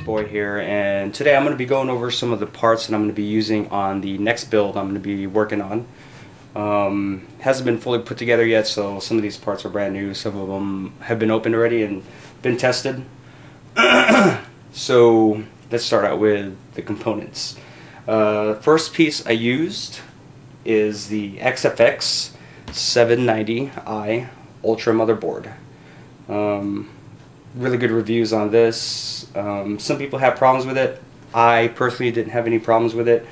Boy here, and today I'm going to be going over some of the parts that I'm going to be using on the next build I'm going to be working on. Hasn't been fully put together yet, so some of these parts are brand new. Some of them have been opened already and been tested. So let's start out with the components. First piece I used is the XFX 790i Ultra motherboard. Really good reviews on this. Some people have problems with it. I personally didn't have any problems with it.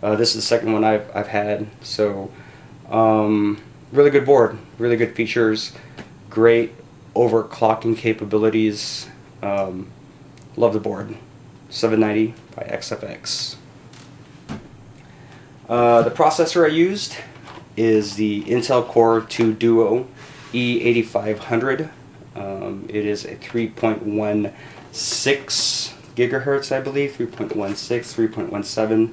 This is the second one I've had. So really good board, really good features, great overclocking capabilities. Love the board. 790 by XFX. The processor I used is the Intel Core 2 Duo E8500. It is a 3.16 gigahertz, I believe, 3.16, 3.17.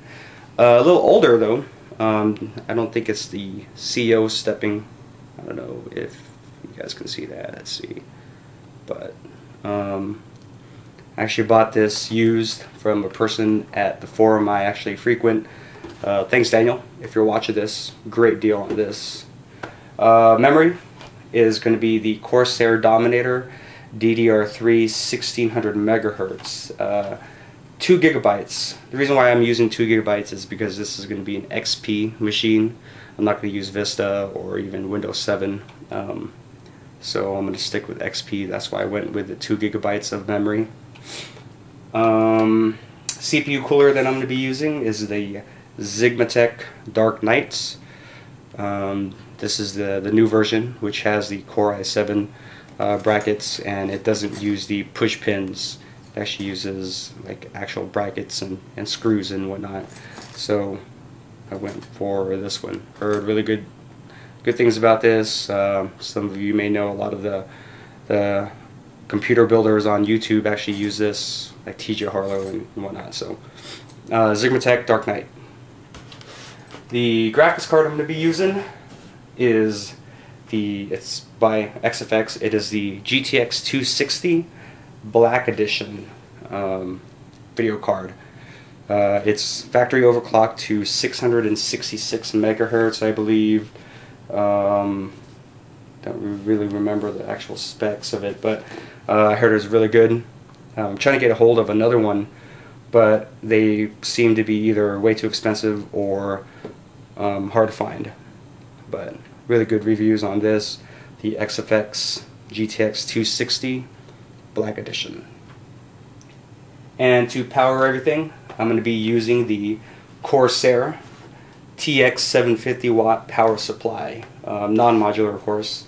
A little older though. I don't think it's the CO stepping. I don't know if you guys can see that. Let's see. But I actually bought this used from a person at the forum I actually frequent. Thanks, Daniel, if you're watching this. Great deal on this. Memory is going to be the Corsair Dominator DDR3 1600 megahertz, 2 gigabytes. The reason why I'm using 2 gigabytes is because this is going to be an XP machine. I'm not going to use Vista or even Windows 7, so I'm going to stick with XP. That's why I went with the 2 gigabytes of memory. CPU cooler that I'm going to be using is the Sigmatech Dark Knights. This is the new version, which has the Core i7 brackets, and it doesn't use the push pins. It actually uses like actual brackets and screws and whatnot. So I went for this one. Heard really good things about this. Some of you may know a lot of the computer builders on YouTube actually use this, like TJ Harlow and whatnot. So Sigmatech Dark Knight. The graphics card I'm going to be using is it's by XFX. It is the GTX 260 Black Edition video card. It's factory overclocked to 666 megahertz, I believe. Don't really remember the actual specs of it, but I heard it was really good. I'm trying to get a hold of another one, but they seem to be either way too expensive or hard to find. But really good reviews on this, the XFX GTX 260 Black Edition. And to power everything, I'm going to be using the Corsair TX 750 watt power supply, non-modular of course.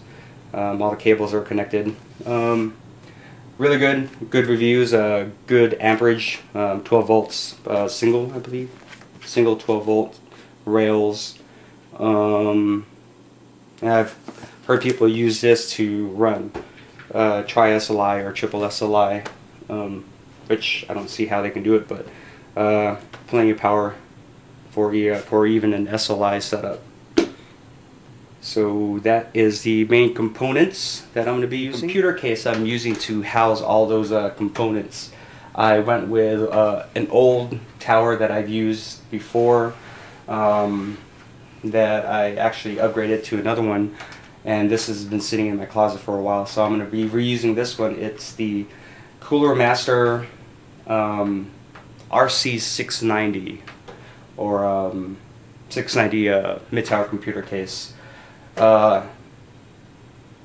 All the cables are connected. Really good reviews, good amperage, 12 volts, single, I believe, single 12 volt rails. I've heard people use this to run tri-SLI or triple SLI, which I don't see how they can do it, but plenty of power for even an SLI setup. So that is the main components that I'm going to be using. The computer case I'm using to house all those components. I went with an old tower that I've used before, that I actually upgraded to another one, and this has been sitting in my closet for a while, so I'm going to be reusing this one. It's the Cooler Master RC690 or 690 mid-tower computer case. I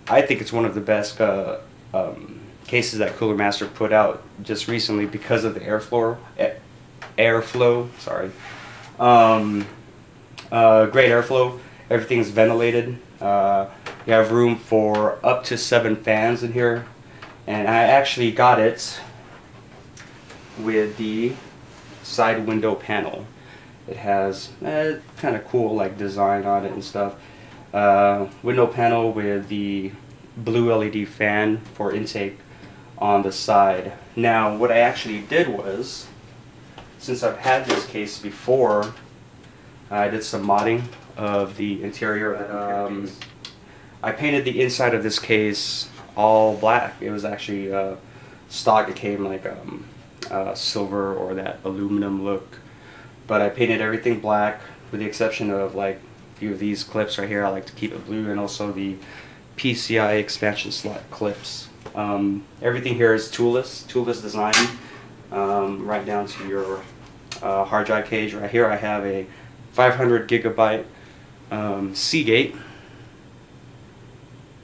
think it's one of the best cases that Cooler Master put out just recently because of the airflow. Sorry. Great airflow. Everything's ventilated. You have room for up to 7 fans in here, and I actually got it with the side window panel. It has kind of cool like design on it and stuff. Window panel with the blue LED fan for intake on the side. Now what I actually did was, since I've had this case before, I did some modding of the interior. I painted the inside of this case all black. It was actually stock. It came like silver or that aluminum look. But I painted everything black with the exception of like a few of these clips right here. I like to keep it blue, and also the PCI expansion slot clips. Everything here is toolless design, right down to your hard drive cage. Right here I have a 500 gigabyte Seagate.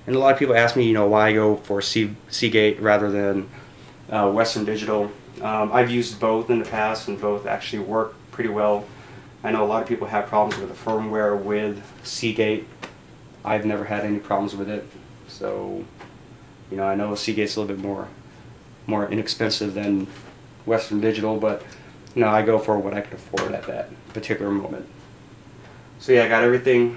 And a lot of people ask me, why I go for Seagate rather than Western Digital. I've used both in the past, and both actually work pretty well. I know a lot of people have problems with the firmware with Seagate. I've never had any problems with it. So, I know Seagate's a little bit more inexpensive than Western Digital, but I go for what I can afford at that particular moment. So yeah, I got everything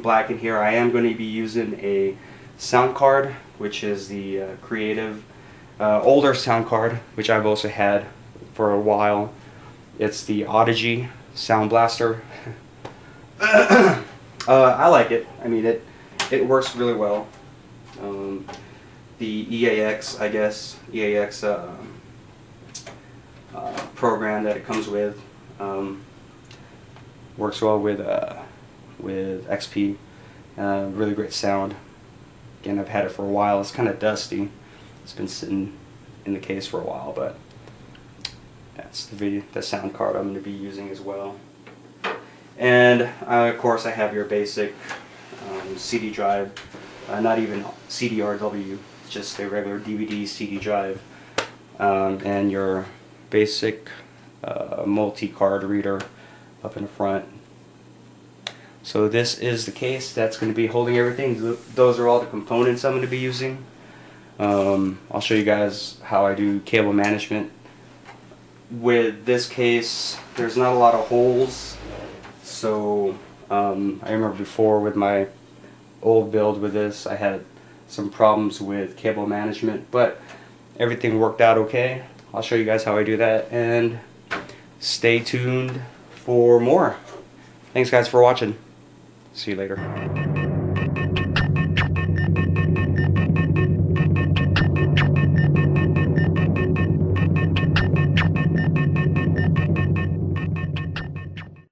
black in here. I am going to be using a sound card, which is the Creative older sound card, which I've also had for a while. It's the Audigy Sound Blaster. I like it. I mean, it works really well. The EAX, I guess, program that it comes with works well with XP. Really great sound. Again, I've had it for a while. It's kind of dusty. It's been sitting in the case for a while, but that's the sound card I'm going to be using as well. And of course I have your basic CD drive, not even CDRW, just a regular DVD CD drive, and your basic multi-card reader up in the front. So this is the case that's going to be holding everything. Those are all the components I'm going to be using. I'll show you guys how I do cable management. With this case, there's not a lot of holes, so I remember before with my old build with this, I had some problems with cable management, but everything worked out okay. I'll show you guys how I do that, and stay tuned for more. Thanks guys for watching. See you later.